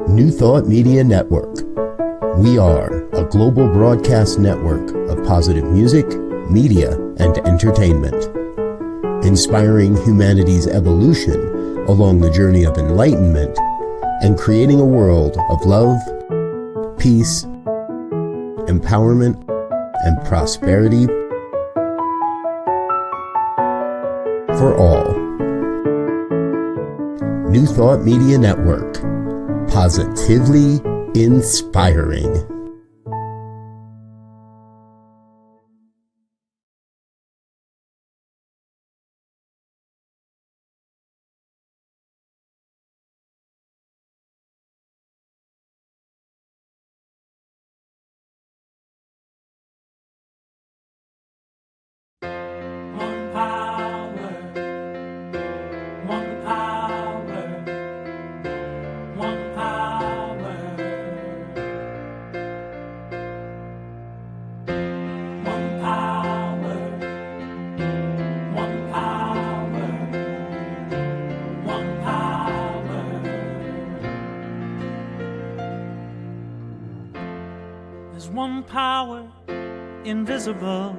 New Thought Media Network. We are a global broadcast network of positive music, media, and entertainment, inspiring humanity's evolution along the journey of enlightenment and creating a world of love, peace, empowerment, and prosperity for all. New Thought Media Network. Positively inspiring. One power, invisible,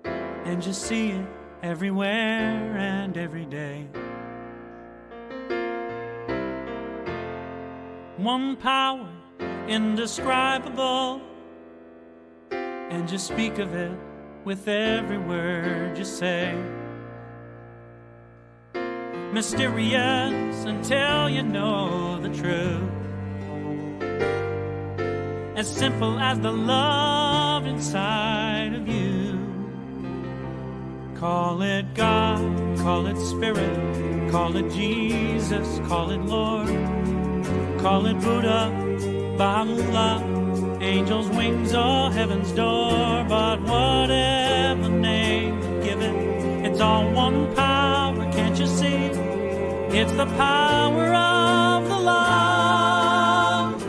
and you see it everywhere and every day. One power, indescribable, and you speak of it with every word you say. Mysterious until you know the truth. As simple as the love inside of you. Call it God, call it Spirit, call it Jesus, call it Lord, call it Buddha, Baha'u'llah, angels' wings or heaven's door. But whatever name you give it, it's all one power, can't you see? It's the power of the love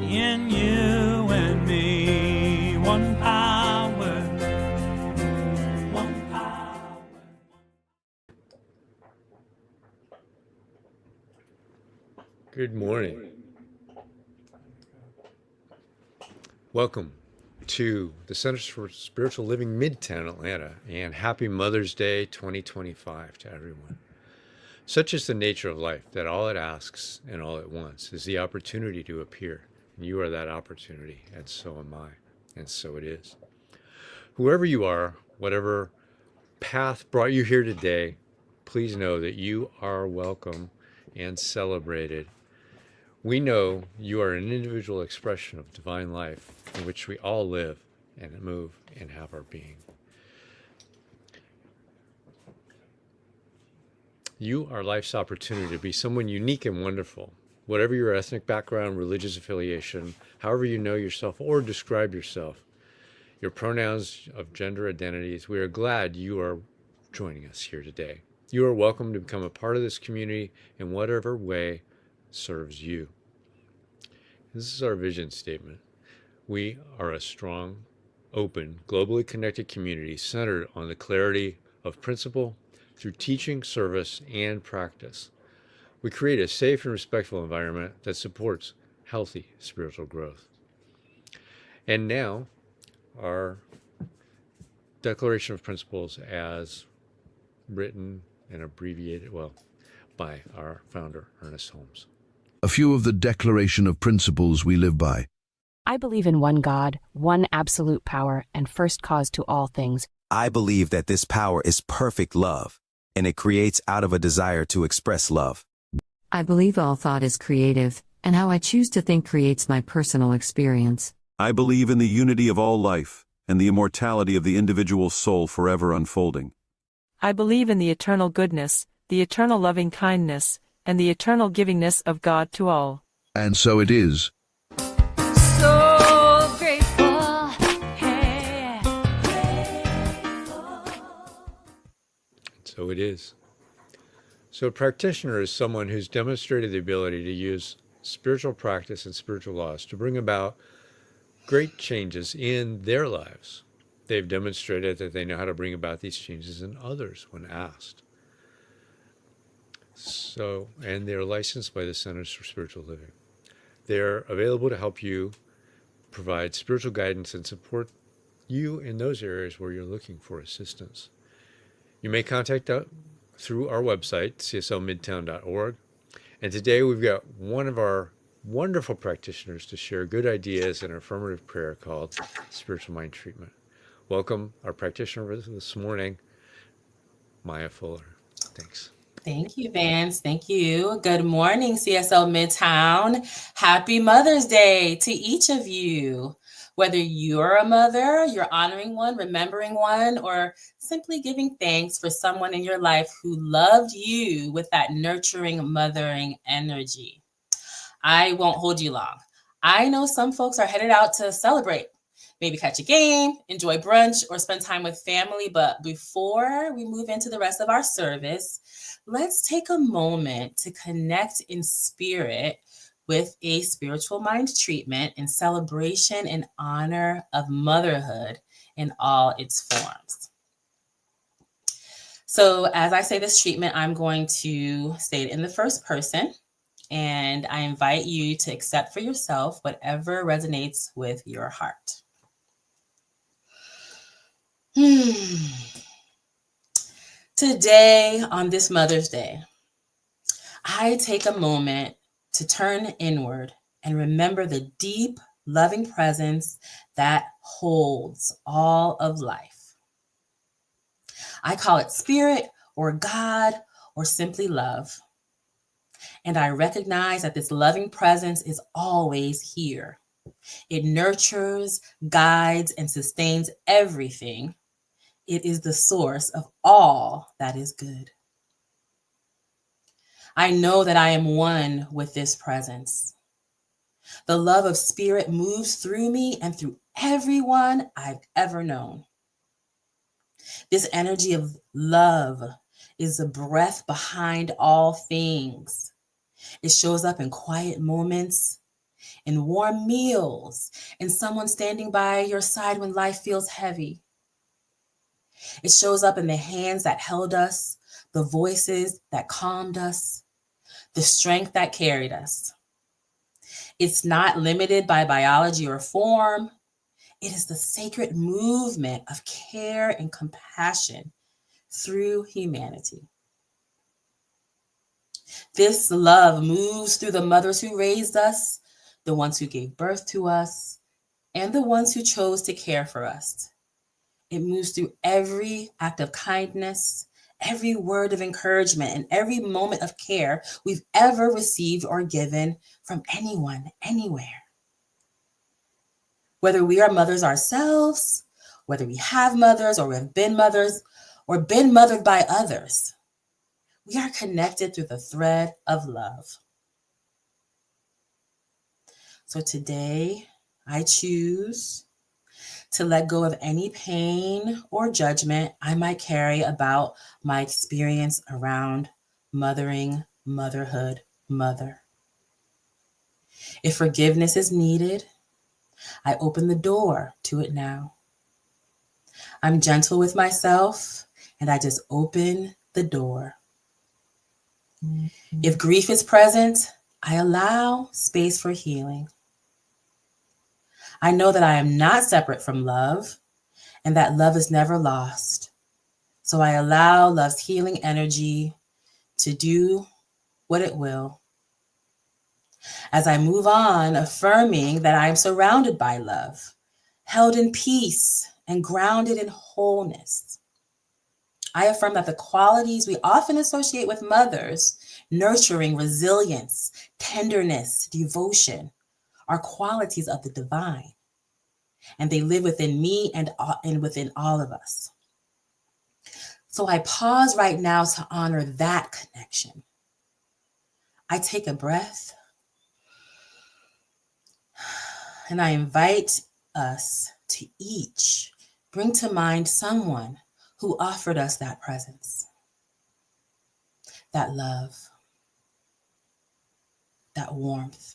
in you and me. One power, one power. Good morning. Welcome to the Center for Spiritual Living Midtown Atlanta, and happy Mother's Day 2025 to everyone. Such is the nature of life that all it asks and all it wants is the opportunity to appear. You are that opportunity, and so am I, and so it is. Whoever you are, whatever path brought you here today, please know that you are welcome and celebrated. We know you are an individual expression of divine life in which we all live and move and have our being. You are life's opportunity to be someone unique and wonderful. Whatever your ethnic background, religious affiliation, however you know yourself or describe yourself, your pronouns of gender identities, we are glad you are joining us here today. You are welcome to become a part of this community in whatever way serves you. This is our vision statement. We are a strong, open, globally connected community centered on the clarity of principle through teaching, service, and practice. We create a safe and respectful environment that supports healthy spiritual growth. And now, our Declaration of Principles as written and abbreviated, by our founder, Ernest Holmes. A few of the Declaration of Principles we live by. I believe in one God, one absolute power, and first cause to all things. I believe that this power is perfect love, and it creates out of a desire to express love. I believe all thought is creative, and how I choose to think creates my personal experience. I believe in the unity of all life, and the immortality of the individual soul forever unfolding. I believe in the eternal goodness, the eternal loving kindness, and the eternal givingness of God to all. And so it is. So grateful, hey. So it is. So a practitioner is someone who's demonstrated the ability to use spiritual practice and spiritual laws to bring about great changes in their lives. They've demonstrated that they know how to bring about these changes in others when asked. And they're licensed by the Centers for Spiritual Living. They're available to help you provide spiritual guidance and support you in those areas where you're looking for assistance. You may contact us through our website, cslmidtown.org. And today we've got one of our wonderful practitioners to share good ideas in affirmative prayer called Spiritual Mind Treatment. Welcome our practitioner this morning, Maya Fuller. Thanks. Thank you, Vance. Thank you. Good morning, CSL Midtown. Happy Mother's Day to each of you. Whether you're a mother, you're honoring one, remembering one, or simply giving thanks for someone in your life who loved you with that nurturing, mothering energy. I won't hold you long. I know some folks are headed out to celebrate. Maybe catch a game, enjoy brunch, or spend time with family. But before we move into the rest of our service, let's take a moment to connect in spirit with a spiritual mind treatment in celebration and honor of motherhood in all its forms. So as I say this treatment, I'm going to say it in the first person, and I invite you to accept for yourself whatever resonates with your heart. Today, on this Mother's Day, I take a moment to turn inward and remember the deep, loving presence that holds all of life. I call it spirit or God or simply love. And I recognize that this loving presence is always here. It nurtures, guides, and sustains everything. It is the source of all that is good. I know that I am one with this presence. The love of spirit moves through me and through everyone I've ever known. This energy of love is the breath behind all things. It shows up in quiet moments, in warm meals, in someone standing by your side when life feels heavy. It shows up in the hands that held us, the voices that calmed us, the strength that carried us. It's not limited by biology or form. It is the sacred movement of care and compassion through humanity. This love moves through the mothers who raised us, the ones who gave birth to us, and the ones who chose to care for us. It moves through every act of kindness, every word of encouragement, and every moment of care we've ever received or given from anyone, anywhere. Whether we are mothers ourselves, whether we have mothers or have been mothers or been mothered by others, we are connected through the thread of love. So today, I choose to let go of any pain or judgment I might carry about my experience around mothering, motherhood, mother. If forgiveness is needed, I open the door to it now. I'm gentle with myself, and I just open the door. If grief is present, I allow space for healing. I know that I am not separate from love and that love is never lost. So I allow love's healing energy to do what it will. As I move on, affirming that I am surrounded by love, held in peace, and grounded in wholeness. I affirm that the qualities we often associate with mothers, nurturing, resilience, tenderness, devotion, are qualities of the divine, and they live within me and within all of us. So I pause right now to honor that connection. I take a breath, and I invite us to each bring to mind someone who offered us that presence, that love, that warmth.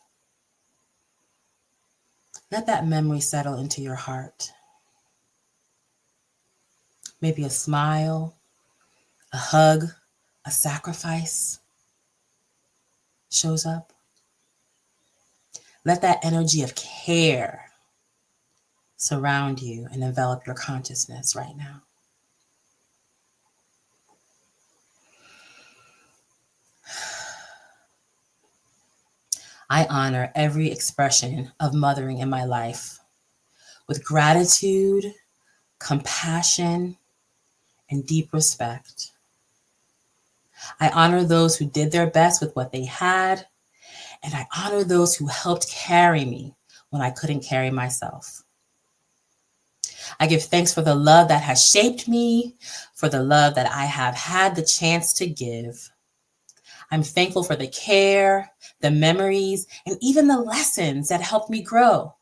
Let that memory settle into your heart. Maybe a smile, a hug, a sacrifice. shows up. Let that energy of care surround you and envelop your consciousness right now. I honor every expression of mothering in my life with gratitude, compassion, and deep respect. I honor those who did their best with what they had, and I honor those who helped carry me when I couldn't carry myself. I give thanks for the love that has shaped me, for the love that I have had the chance to give. I'm thankful for the care, the memories, and even the lessons that helped me grow.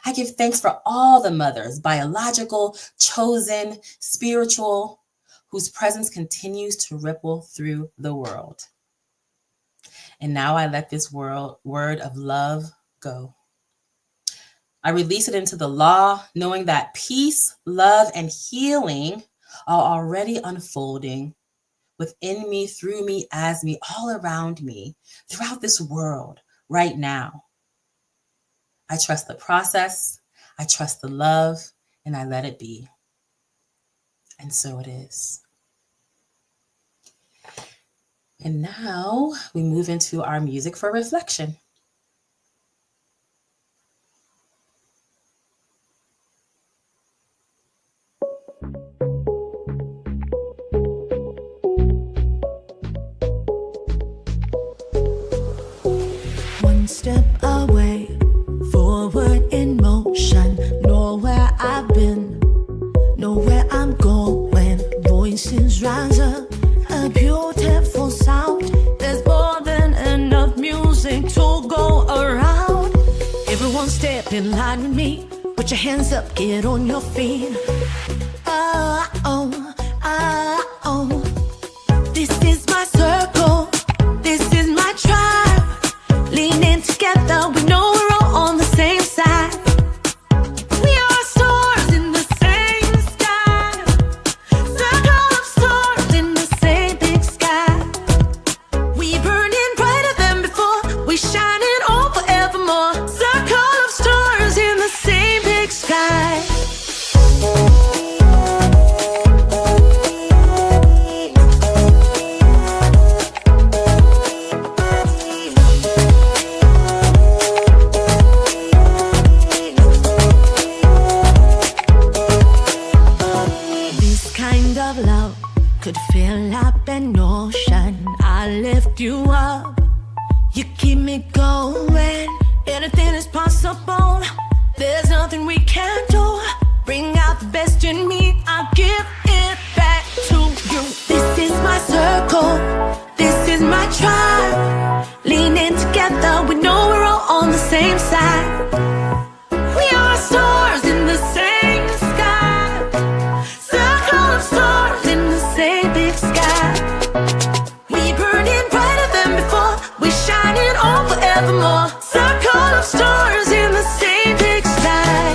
I give thanks for all the mothers, biological, chosen, spiritual, whose presence continues to ripple through the world. And now I let this word of love go. I release it into the law, knowing that peace, love, and healing are already unfolding within me, through me, as me, all around me, throughout this world right now. I trust the process, I trust the love, and I let it be. And so it is. And now we move into our music for reflection. One step away, forward in motion, know where I've been, know where I'm going. Voices rise up, a beautiful sound. There's more than enough music to go around. Everyone step in line with me. Put your hands up, get on your feet. Oh, oh, oh, oh. This is my circle. This is my tribe. Leaning together, we know we're all on the same side. We are stars in the same sky. Circle of stars in the same big sky. We burning brighter than before. We shining on forevermore. Circle of stars in the same big sky. This kind of love could fill up an ocean. I lift you up, you keep me going. Anything is possible, there's nothing we can't do. Bring out the best in me, I'll give it back to you. This is my circle, this is my tribe. Leaning together, we know we're all on the same side. We are stars in the same sky. Circle of stars in the same big sky. We burning brighter than before. We shining on forevermore. Circle of stars in the same big sky.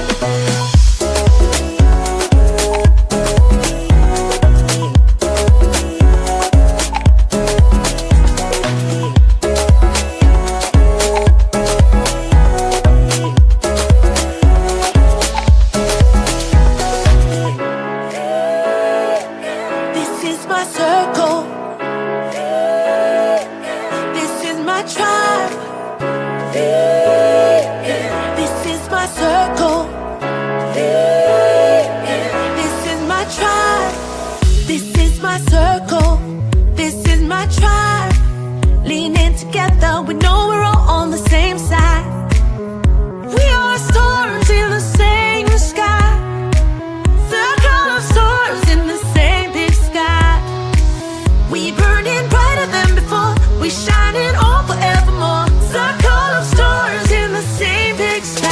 This is my circle. This is my tribe. This is my circle. This is my tribe. This is my circle. This is my tribe. Leaning together, we know we're all on the same side. We are stars in the same sky. Circle of stars in the same big sky. We burning brighter than before. We shining on forevermore. Circle of stars in the same big sky.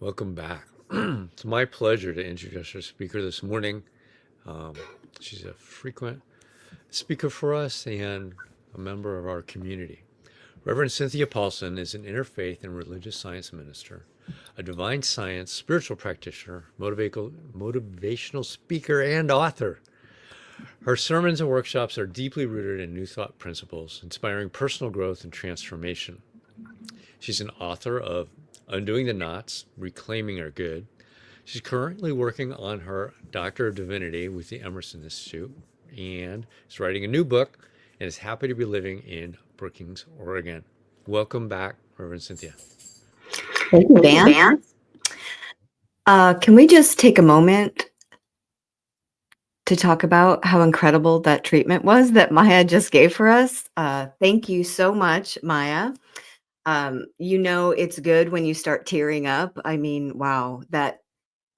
Welcome back. It's my pleasure to introduce our speaker this morning. She's a frequent speaker for us and a member of our community. Reverend Cynthia Paulsen is an interfaith and religious science minister, a divine science spiritual practitioner, motivational speaker, and author. Her sermons and workshops are deeply rooted in New Thought principles, inspiring personal growth and transformation. She's an author of Undoing the Knots, Reclaiming Our Good. She's currently working on her Doctor of Divinity with the Emerson Institute and is writing a new book and is happy to be living in Brookings, Oregon. Welcome back, Reverend Cynthia. Thank you, Dan. Can we just take a moment to talk about how incredible that treatment was that Maya just gave for us? Thank you so much, Maya. You know it's good when you start tearing up. I mean, wow,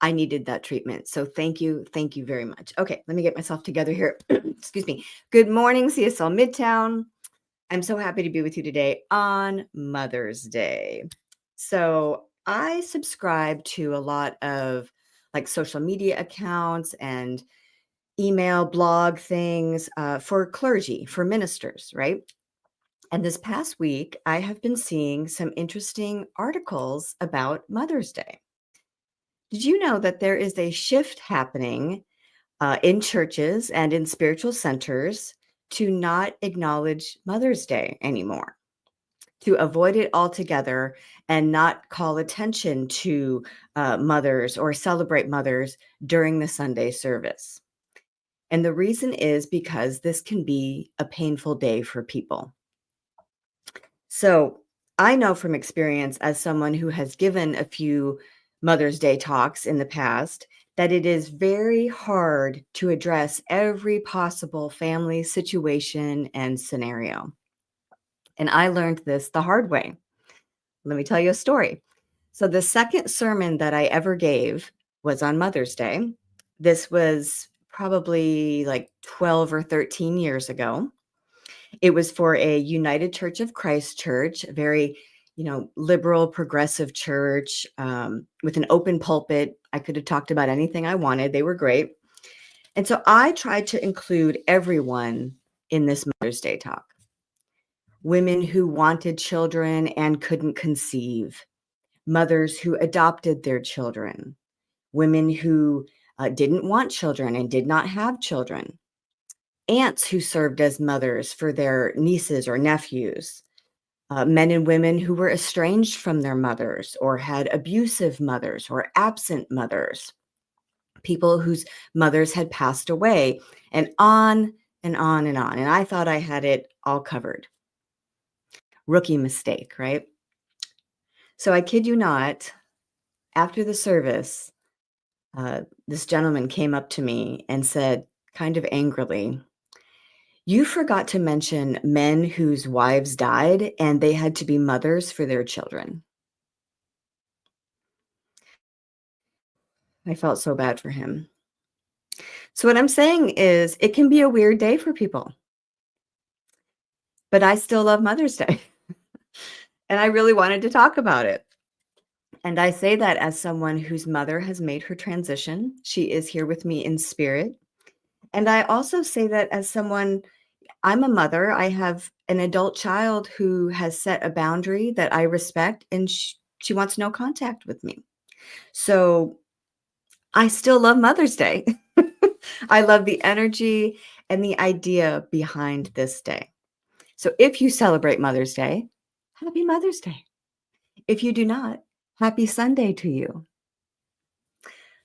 I needed that treatment. So thank you very much. Okay, let me get myself together here. Excuse me. Good morning, CSL Midtown. I'm so happy to be with you today on Mother's Day. So I subscribe to a lot of like social media accounts and email blog things for clergy, for ministers, right? And this past week, I have been seeing some interesting articles about Mother's Day. Did you know that there is a shift happening in churches and in spiritual centers to not acknowledge Mother's Day anymore, to avoid it altogether and not call attention to mothers or celebrate mothers during the Sunday service? And the reason is because this can be a painful day for people. So I know from experience, as someone who has given a few Mother's Day talks in the past, that it is very hard to address every possible family situation and scenario. And I learned this the hard way. Let me tell you a story. So the second sermon that I ever gave was on Mother's Day. This was probably like 12 or 13 years ago. It was for a United Church of Christ church, a very, liberal, progressive church with an open pulpit. I could have talked about anything I wanted. They were great. And so I tried to include everyone in this Mother's Day talk. Women who wanted children and couldn't conceive, mothers who adopted their children, women who didn't want children and did not have children, aunts who served as mothers for their nieces or nephews, men and women who were estranged from their mothers or had abusive mothers or absent mothers, people whose mothers had passed away, and on and on and on. And I thought I had it all covered. Rookie mistake, right? So I kid you not, after the service, this gentleman came up to me and said, kind of angrily, "You forgot to mention men whose wives died and they had to be mothers for their children." I felt so bad for him. So what I'm saying is it can be a weird day for people, but I still love Mother's Day. And I really wanted to talk about it. And I say that as someone whose mother has made her transition. She is here with me in spirit. And I also say that as someone, I'm a mother. I have an adult child who has set a boundary that I respect, and she wants no contact with me. So I still love Mother's Day. I love the energy and the idea behind this day. So if you celebrate Mother's Day, happy Mother's Day. If you do not, happy Sunday to you.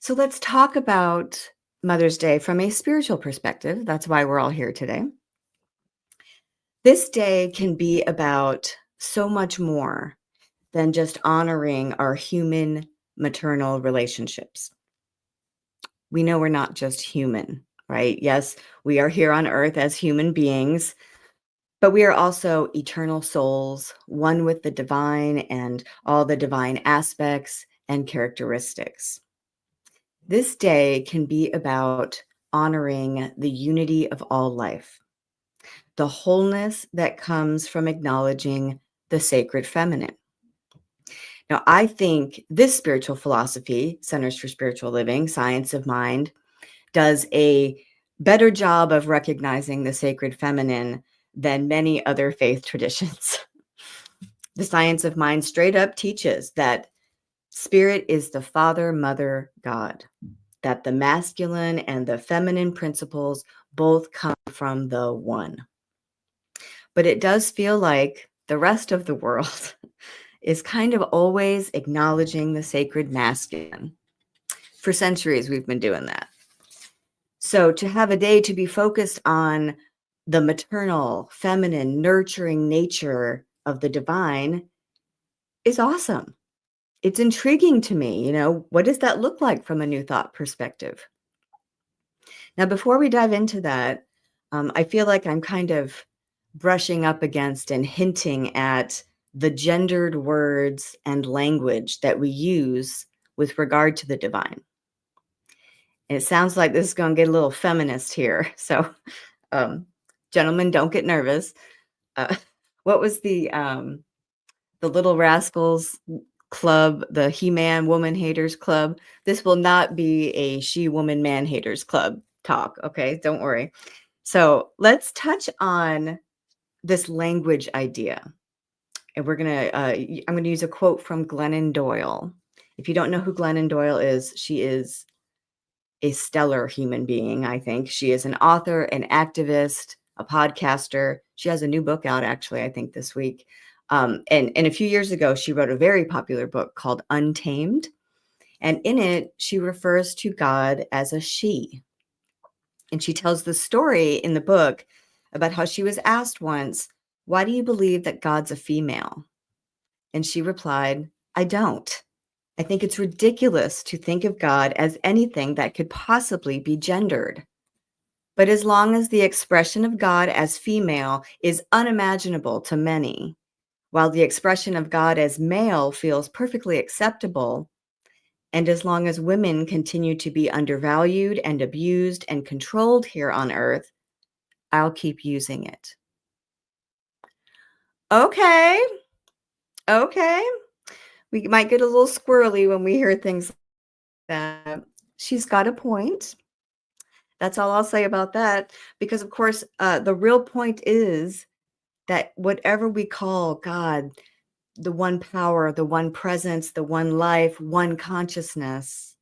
So let's talk about Mother's Day from a spiritual perspective. That's why we're all here today. This day can be about so much more than just honoring our human maternal relationships. We know we're not just human, right? Yes, we are here on earth as human beings, but we are also eternal souls, one with the divine and all the divine aspects and characteristics. This day can be about honoring the unity of all life, the wholeness that comes from acknowledging the sacred feminine. Now, I think this spiritual philosophy, Centers for Spiritual Living, Science of Mind, does a better job of recognizing the sacred feminine than many other faith traditions. The Science of Mind straight up teaches that spirit is the Father, Mother, God, that the masculine and the feminine principles both come from the one. But it does feel like the rest of the world is kind of always acknowledging the sacred masculine. For centuries, we've been doing that. So to have a day to be focused on the maternal, feminine, nurturing nature of the divine is awesome. It's intriguing to me. You know, what does that look like from a New Thought perspective? Now, before we dive into that, I feel like I'm kind of brushing up against and hinting at the gendered words and language that we use with regard to the divine. And it sounds like this is going to get a little feminist here. So, gentlemen, don't get nervous. What was the Little Rascals Club, the He-Man Woman Haters Club? This will not be a She-Woman Man Haters Club talk. Okay, don't worry. So let's touch on this language idea. And we're going to, I'm going to use a quote from Glennon Doyle. If you don't know who Glennon Doyle is, she is a stellar human being, I think. She is an author, an activist, a podcaster. She has a new book out, actually, I think this week. And a few years ago, she wrote a very popular book called Untamed. And in it, she refers to God as a she. And she tells the story in the book about how she was asked once, "Why do you believe that God's a female?" And she replied, "I don't. I think it's ridiculous to think of God as anything that could possibly be gendered. But as long as the expression of God as female is unimaginable to many, while the expression of God as male feels perfectly acceptable, and as long as women continue to be undervalued and abused and controlled here on earth, I'll keep using it." Okay. We might get a little squirrely when we hear things like that. She's got a point. That's all I'll say about that. Because, of course, the real point is that whatever we call God, the one power, the one presence, the one life, one consciousness,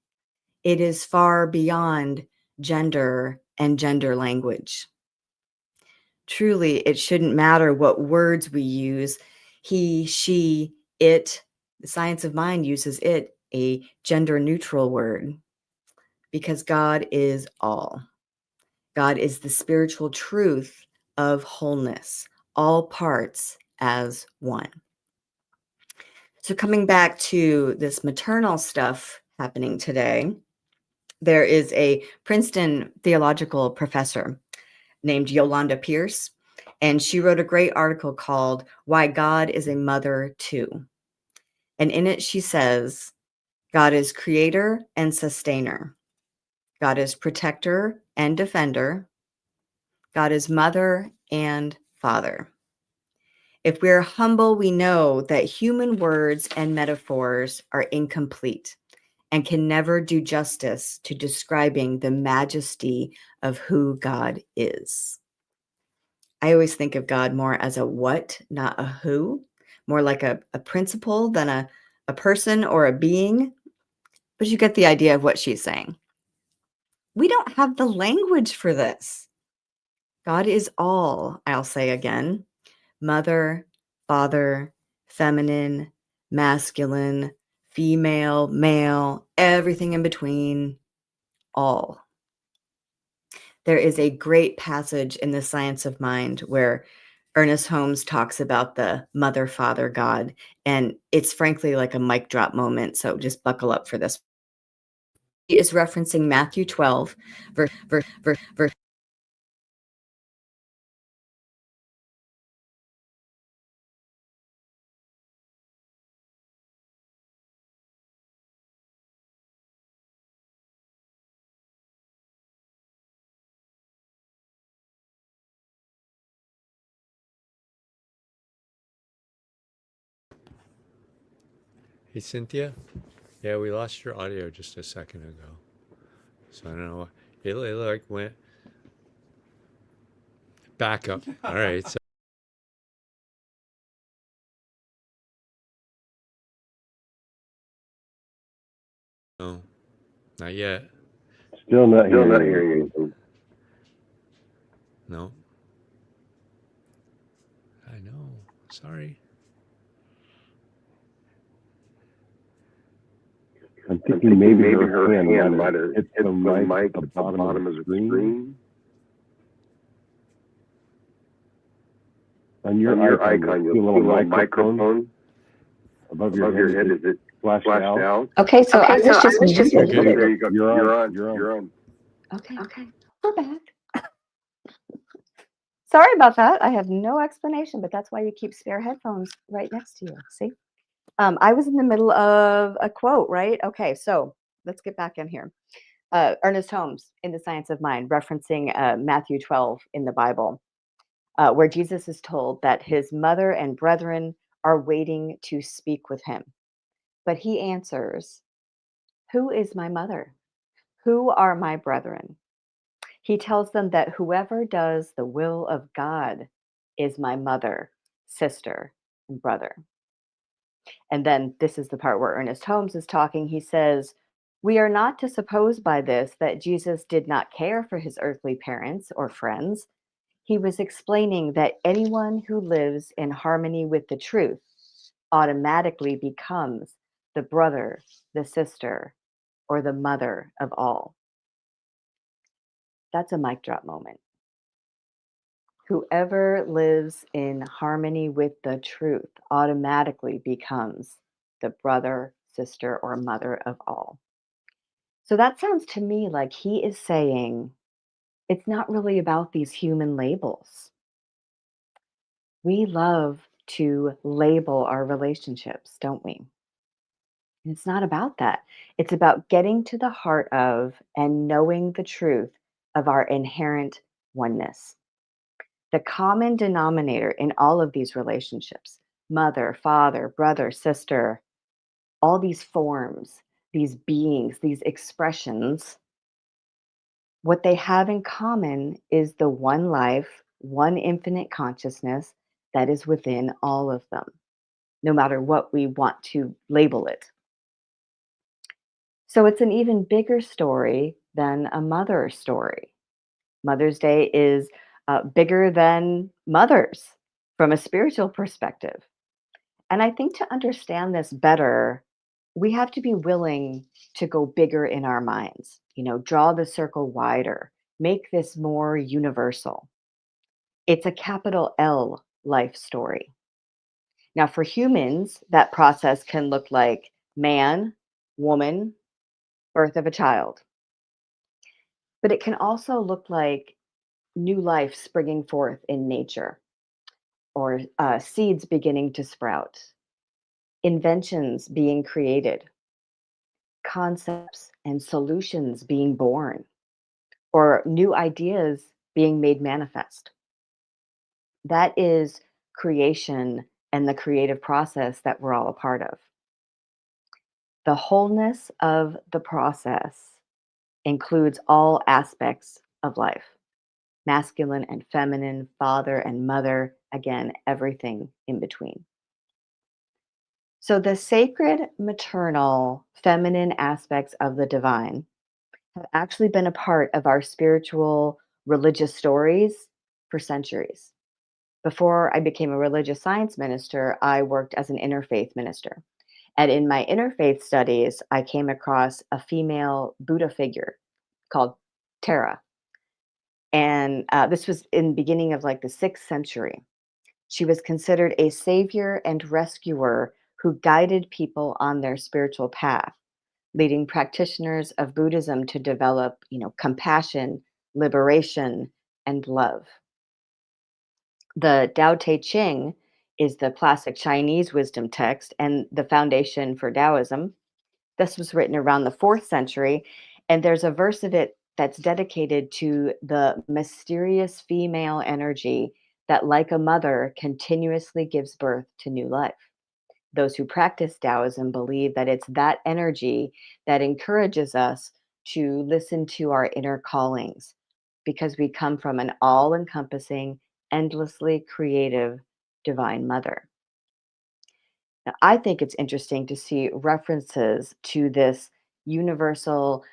it is far beyond gender and gender language. Truly, it shouldn't matter what words we use. He, she, it. The Science of Mind uses it, a gender neutral word, because God is all. God is the spiritual truth of wholeness, all parts as one. So coming back to this maternal stuff happening today, there is a Princeton theological professor named Yolanda Pierce, and she wrote a great article called "Why God is a Mother Too." And in it, she says, God is creator and sustainer. God is protector and defender. God is mother and father. If we're humble, we know that human words and metaphors are incomplete and can never do justice to describing the majesty of who God is. I always think of God more as a what, not a who, more like a principle than a person or a being. But you get the idea of what she's saying. We don't have the language for this. God is all, I'll say again, mother, father, feminine, masculine, female, male, everything in between, all. There is a great passage in the Science of Mind where Ernest Holmes talks about the mother, father, God, and it's frankly like a mic drop moment, so just buckle up for this. He is referencing Matthew 12, verse. Hey, Cynthia? Yeah, we lost your audio just a second ago. So I don't know. It like went back up. All right. So no, not yet. Still not hearing anything. No. I know. Sorry. I'm thinking maybe her hand might have hit the mic at the bottom of the screen. On your icon, you'll see a little microphone above your head. Is it flashed out? Okay, so I was just muted. Okay, there you go. You're on. Okay, we're back. Sorry about that. I have no explanation, but that's why you keep spare headphones right next to you. See? I was in the middle of a quote, right? Okay, so let's get back in here. Ernest Holmes in The Science of Mind, referencing Matthew 12 in the Bible, where Jesus is told that his mother and brethren are waiting to speak with him. But he answers, "Who is my mother? Who are my brethren?" He tells them that whoever does the will of God is my mother, sister, and brother. And then this is the part where Ernest Holmes is talking. He says, "We are not to suppose by this that Jesus did not care for his earthly parents or friends. He was explaining that anyone who lives in harmony with the truth automatically becomes the brother, the sister, or the mother of all." That's a mic drop moment. Whoever lives in harmony with the truth automatically becomes the brother, sister, or mother of all. So that sounds to me like he is saying it's not really about these human labels. We love to label our relationships, don't we? And it's not about that. It's about getting to the heart of and knowing the truth of our inherent oneness. The common denominator in all of these relationships, mother, father, brother, sister, all these forms, these beings, these expressions, what they have in common is the one life, one infinite consciousness that is within all of them, no matter what we want to label it. So it's an even bigger story than a mother story. Mother's Day is bigger than mothers from a spiritual perspective. And I think to understand this better, we have to be willing to go bigger in our minds, draw the circle wider, make this more universal. It's a capital L life story. Now, for humans, that process can look like man, woman, birth of a child. But it can also look like new life springing forth in nature, or seeds beginning to sprout, inventions being created, concepts and solutions being born, or new ideas being made manifest. That is creation and the creative process that we're all a part of. The wholeness of the process includes all aspects of life, masculine and feminine, father and mother, again, everything in between. So the sacred, maternal, feminine aspects of the divine have actually been a part of our spiritual, religious stories for centuries. Before I became a religious science minister, I worked as an interfaith minister. And in my interfaith studies, I came across a female Buddha figure called Tara. And this was in the beginning of like the 6th century. She was considered a savior and rescuer who guided people on their spiritual path, leading practitioners of Buddhism to develop, compassion, liberation, and love. The Tao Te Ching is the classic Chinese wisdom text and the foundation for Taoism. This was written around the 4th century, and there's a verse of it that's dedicated to the mysterious female energy that, like a mother, continuously gives birth to new life. Those who practice Taoism believe that it's that energy that encourages us to listen to our inner callings because we come from an all encompassing, endlessly creative Divine Mother. Now, I think it's interesting to see references to this universal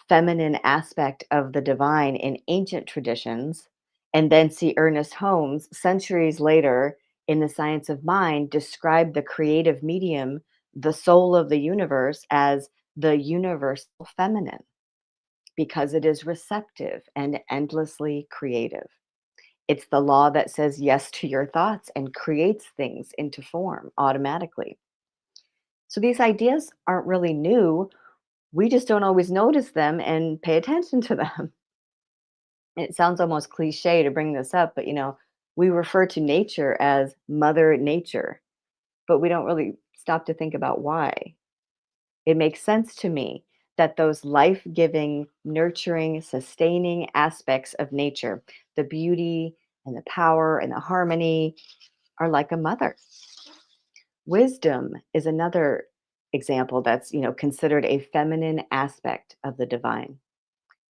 feminine aspect of the divine in ancient traditions, and then see Ernest Holmes centuries later in The Science of Mind describe the creative medium, the soul of the universe, as the universal feminine because it is receptive and endlessly creative. It's the law that says yes to your thoughts and creates things into form automatically. So these ideas aren't really new. We just don't always notice them and pay attention to them. It sounds almost cliche to bring this up, but we refer to nature as Mother Nature, but we don't really stop to think about why. It makes sense to me that those life giving, nurturing, sustaining aspects of nature, the beauty and the power and the harmony, are like a mother. Wisdom is another example that's, considered a feminine aspect of the divine.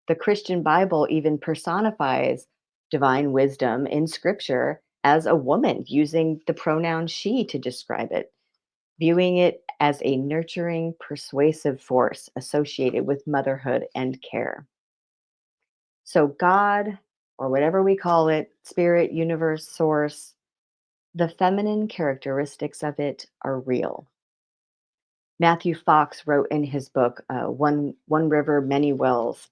The Christian Bible even personifies divine wisdom in scripture as a woman, using the pronoun she to describe it, viewing it as a nurturing, persuasive force associated with motherhood and care. So, God, or whatever we call it, spirit, universe, source, the feminine characteristics of it are real. Matthew Fox wrote in his book, One River, Many Wells,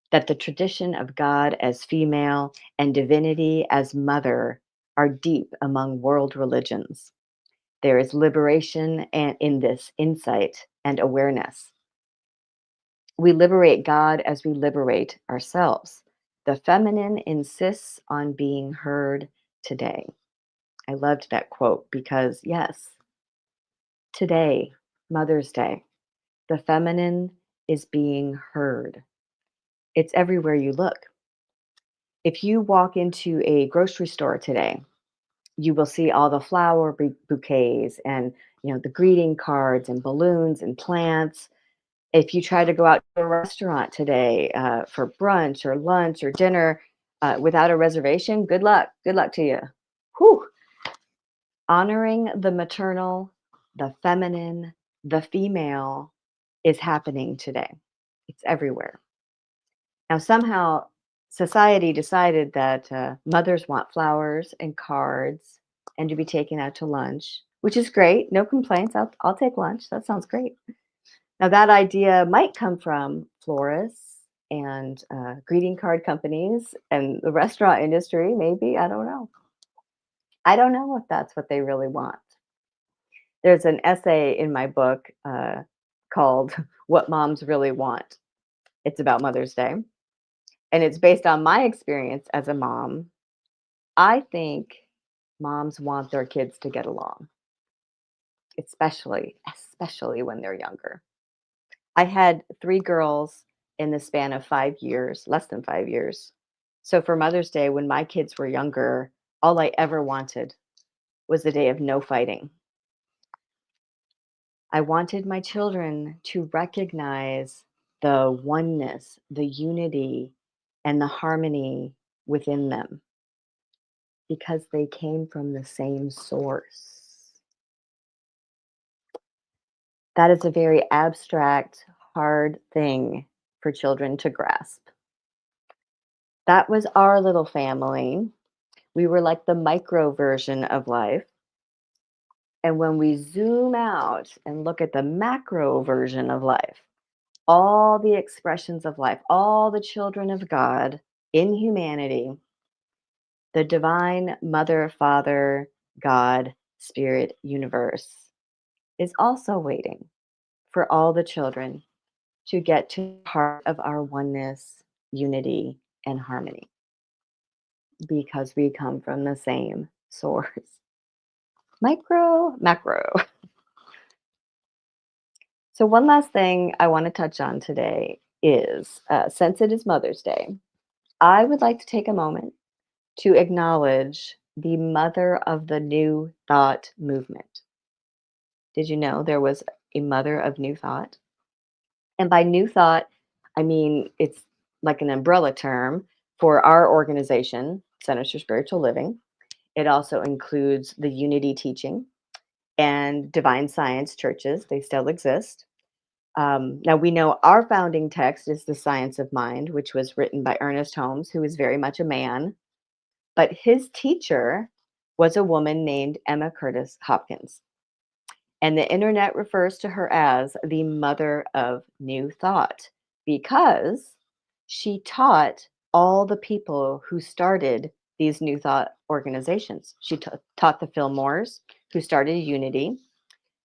that the tradition of God as female and divinity as mother are deep among world religions. There is liberation in this insight and awareness. We liberate God as we liberate ourselves. The feminine insists on being heard today. I loved that quote because, yes, today, Mother's Day, the feminine is being heard. It's everywhere you look. If you walk into a grocery store today, you will see all the flower bouquets and the greeting cards and balloons and plants. If you try to go out to a restaurant today for brunch or lunch or dinner without a reservation, good luck. Good luck to you. Whew. Honoring the maternal, the feminine, the female is happening today. It's everywhere. Now, somehow, society decided that mothers want flowers and cards and to be taken out to lunch, which is great. No complaints. I'll take lunch. That sounds great. Now, that idea might come from florists and greeting card companies and the restaurant industry, maybe. I don't know. I don't know if that's what they really want. There's an essay in my book called What Moms Really Want. It's about Mother's Day. And it's based on my experience as a mom. I think moms want their kids to get along, especially when they're younger. I had 3 girls in the span of 5 years, less than 5 years. So for Mother's Day, when my kids were younger, all I ever wanted was a day of no fighting. I wanted my children to recognize the oneness, the unity, and the harmony within them because they came from the same source. That is a very abstract, hard thing for children to grasp. That was our little family. We were like the micro version of life. And when we zoom out and look at the macro version of life, all the expressions of life, all the children of God in humanity, the divine Mother, Father, God, Spirit, universe is also waiting for all the children to get to the heart of our oneness, unity, and harmony because we come from the same source. Micro, macro. So one last thing I want to touch on today is, since it is Mother's Day, I would like to take a moment to acknowledge the mother of the New Thought movement. Did you know there was a mother of New Thought? And by New Thought, I mean it's like an umbrella term for our organization, Centers for Spiritual Living. It also includes the Unity teaching and Divine Science churches. They still exist. Now, we know our founding text is The Science of Mind, which was written by Ernest Holmes, who is very much a man. But his teacher was a woman named Emma Curtis Hopkins. And the internet refers to her as the mother of New Thought because she taught all the people who started these New Thought organizations. She taught the Fillmores, who started Unity.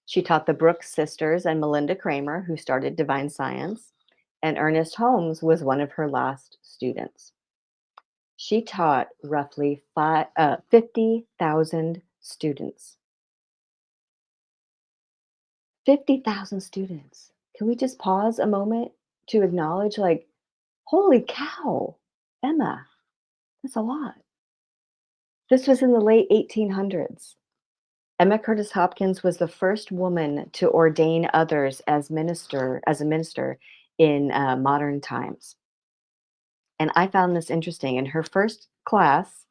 She taught the Brooks sisters and Melinda Kramer, who started Divine Science. And Ernest Holmes was one of her last students. She taught roughly 50,000 students. 50,000 students. Can we just pause a moment to acknowledge, like, holy cow, Emma, that's a lot. This was in the late 1800s. Emma Curtis Hopkins was the first woman to ordain others as a minister in modern times. And I found this interesting. In her first class,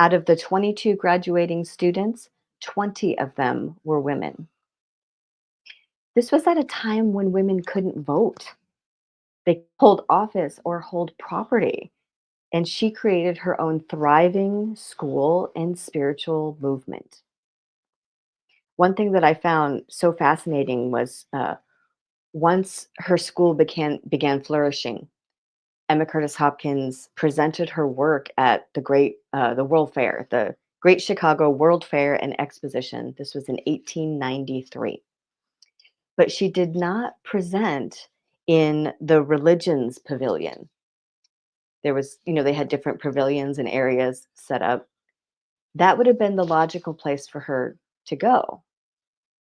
out of the 22 graduating students, 20 of them were women. This was at a time when women couldn't vote. They could hold office or hold property. And she created her own thriving school and spiritual movement. One thing that I found so fascinating was once her school began flourishing, Emma Curtis Hopkins presented her work at the World Fair, the Great Chicago World Fair and Exposition. This was in 1893. But she did not present in the religions pavilion. There was, they had different pavilions and areas set up. That would have been the logical place for her to go.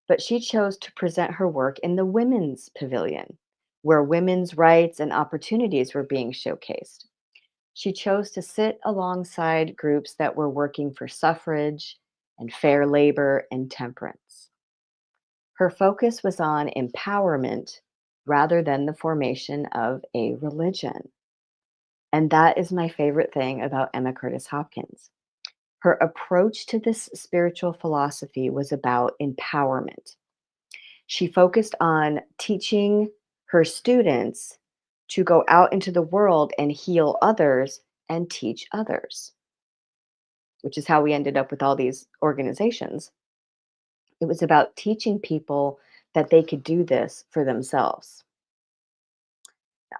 But she chose to present her work in the women's pavilion, where women's rights and opportunities were being showcased. She chose to sit alongside groups that were working for suffrage and fair labor and temperance. Her focus was on empowerment rather than the formation of a religion. And that is my favorite thing about Emma Curtis Hopkins. Her approach to this spiritual philosophy was about empowerment. She focused on teaching her students to go out into the world and heal others and teach others, which is how we ended up with all these organizations. It was about teaching people that they could do this for themselves.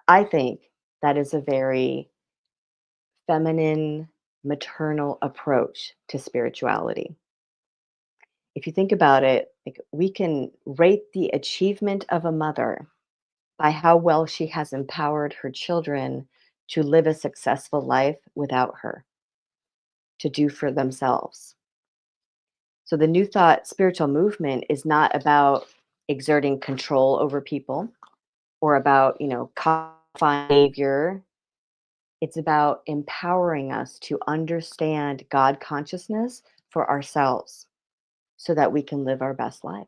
I think that is a very feminine, maternal approach to spirituality. If you think about it, like, we can rate the achievement of a mother by how well she has empowered her children to live a successful life without her, to do for themselves. So the New Thought spiritual movement is not about exerting control over people or about, codifying behavior. It's about empowering us to understand God consciousness for ourselves so that we can live our best life.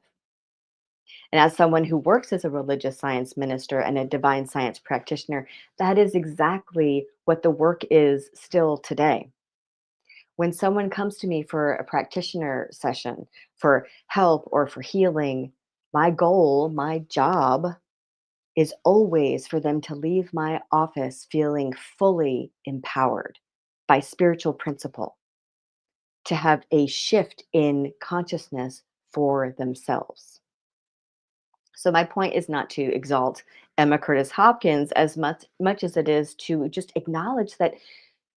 And as someone who works as a religious science minister and a divine science practitioner, that is exactly what the work is still today. When someone comes to me for a practitioner session, for help or for healing, my goal, my job is always for them to leave my office feeling fully empowered by spiritual principle, to have a shift in consciousness for themselves. So my point is not to exalt Emma Curtis Hopkins as much as it is to just acknowledge that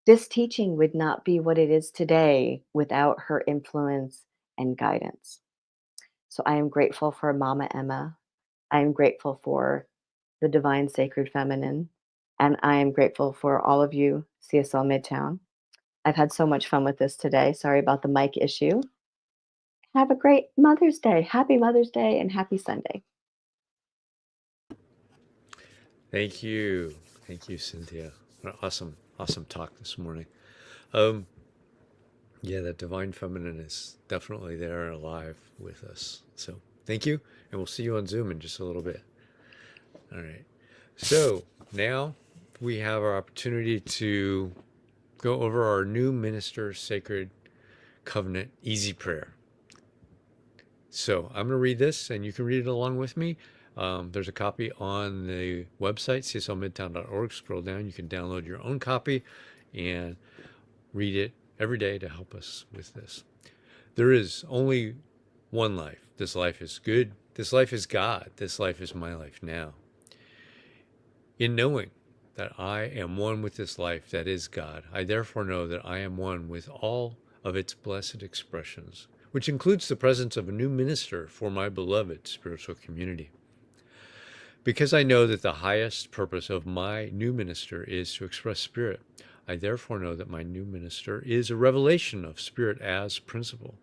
this teaching would not be what it is today without her influence and guidance. So I am grateful for Mama Emma. I am grateful for the Divine Sacred Feminine. And I am grateful for all of you, CSL Midtown. I've had so much fun with this today. Sorry about the mic issue. Have a great Mother's Day. Happy Mother's Day and happy Sunday. Thank you, Cynthia. What an awesome talk this morning. Yeah, that divine feminine is definitely there, alive with us. So Thank you, and we'll see you on Zoom in just a little bit. All right. So now we have our opportunity to go over our new Minister Sacred Covenant Easy Prayer. So I'm going to read this, and you can read it along with me. There's a copy on the website, cslmidtown.org. Scroll down. You can download your own copy and read it every day to help us with this. There is only one life. This life is good. This life is God. This life is my life now. In knowing that I am one with this life that is God, I therefore know that I am one with all of its blessed expressions, which includes the presence of a new minister for my beloved spiritual community. Because I know that the highest purpose of my new minister is to express Spirit, I therefore know that my new minister is a revelation of Spirit as principle.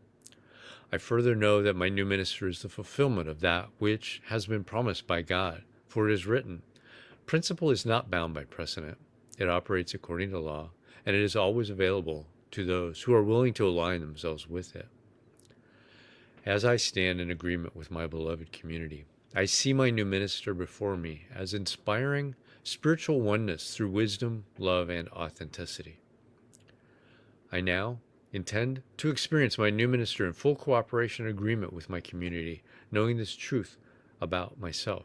I further know that my new minister is the fulfillment of that which has been promised by God, for it is written, principle is not bound by precedent. It operates according to law, and it is always available to those who are willing to align themselves with it. As I stand in agreement with my beloved community, I see my new minister before me as inspiring spiritual oneness through wisdom, love, and authenticity. I now intend to experience my new minister in full cooperation and agreement with my community, knowing this truth about myself.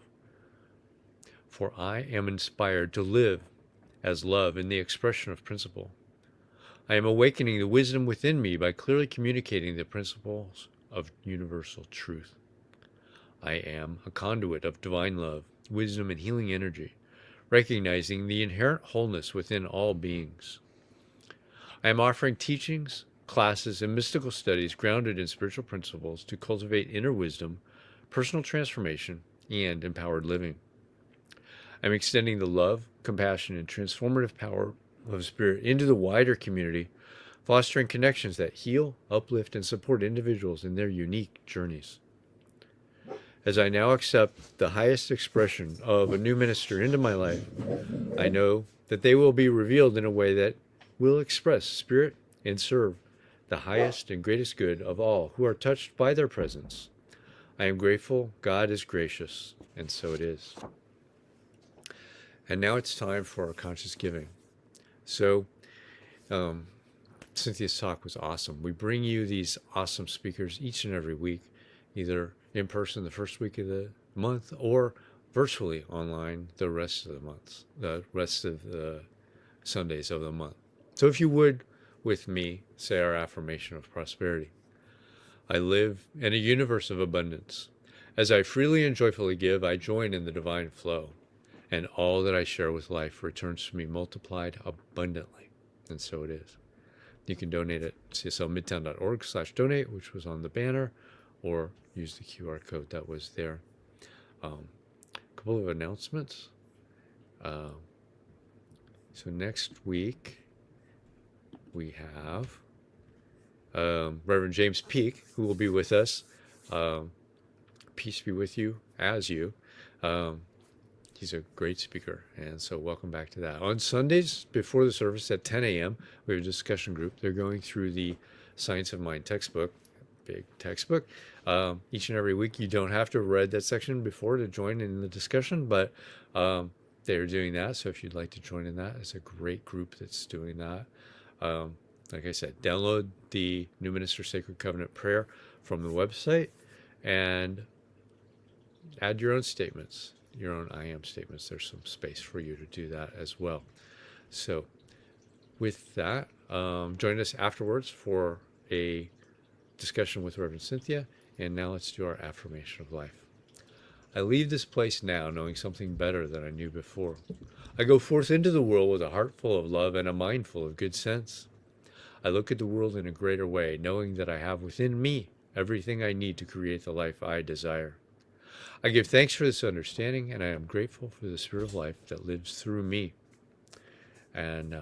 For I am inspired to live as love in the expression of principle. I am awakening the wisdom within me by clearly communicating the principles of universal truth. I am a conduit of divine love, wisdom, and healing energy, recognizing the inherent wholeness within all beings. I am offering teachings, classes, and mystical studies grounded in spiritual principles to cultivate inner wisdom, personal transformation, and empowered living. I'm extending the love, compassion, and transformative power of Spirit into the wider community, fostering connections that heal, uplift, and support individuals in their unique journeys. As I now accept the highest expression of a new minister into my life, I know that they will be revealed in a way that will express Spirit and serve the highest and greatest good of all who are touched by their presence. I am grateful God is gracious, and so it is. And now it's time for our conscious giving. So, Cynthia's talk was awesome. We bring you these awesome speakers each and every week, either in person the first week of the month or virtually online the rest of the Sundays of the month. So if you would, with me, say our affirmation of prosperity. I live in a universe of abundance. As I freely and joyfully give, I join in the divine flow, and all that I share with life returns to me multiplied abundantly. And so it is. You can donate at cslmidtown.org/donate, which was on the banner, or use the QR code that was there. A couple of announcements. So next week, we have Reverend James Peake, who will be with us. Peace be with you, as you. He's a great speaker, and so welcome back to that. On Sundays, before the service at 10 a.m., we have a discussion group. They're going through the Science of Mind textbook, big textbook. Each and every week, you don't have to have read that section before to join in the discussion, but they're doing that. So if you'd like to join in that, it's a great group that's doing that. Like I said, download the New Minister Sacred Covenant Prayer from the website and add your own statements, your own I am statements. There's some space for you to do that as well. So with that, join us afterwards for a discussion with Reverend Cynthia. And now let's do our affirmation of life. I leave this place now knowing something better than I knew before. I go forth into the world with a heart full of love and a mind full of good sense. I look at the world in a greater way, knowing that I have within me everything I need to create the life I desire. I give thanks for this understanding, and I am grateful for the Spirit of life that lives through me. And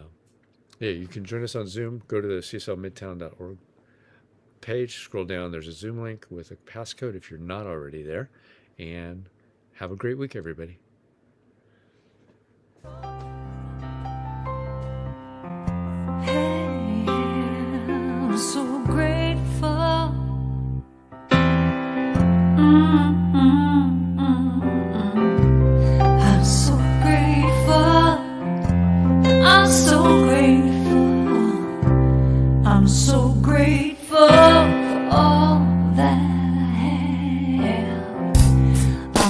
you can join us on Zoom. Go to the cslmidtown.org page, scroll down, there's a Zoom link with a passcode if you're not already there. And have a great week, everybody. Hey, I'm so grateful.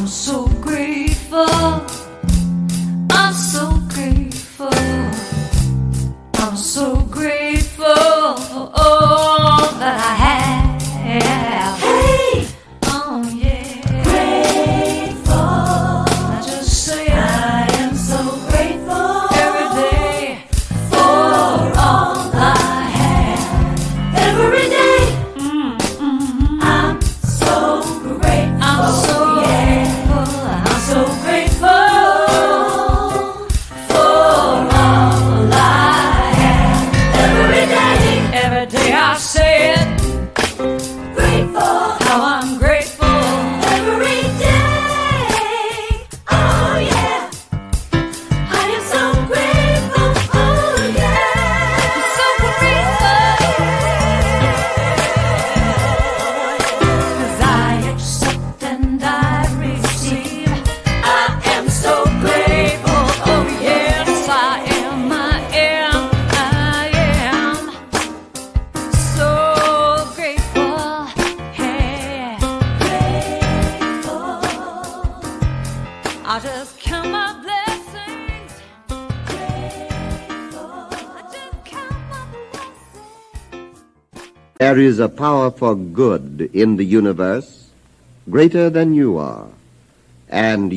I'm so grateful. I'm so grateful. I'm so grateful for all that I have. Hey! Oh yeah. Grateful. I just say I am so grateful every day for all I have. Every day. I'm so grateful. I'm so grateful. I'm so grateful for all I have. Every day. Every day I say it. Grateful. How I'm grateful. Every day. Oh yeah. I am so grateful. Oh yeah. I'm so grateful. 'Cause I accept and I receive. I am so grateful. Oh yes, I am. I am so grateful. Hey, grateful. I just count my blessings. Grateful. I just count my blessings. There is a power for good in the universe greater than you are, and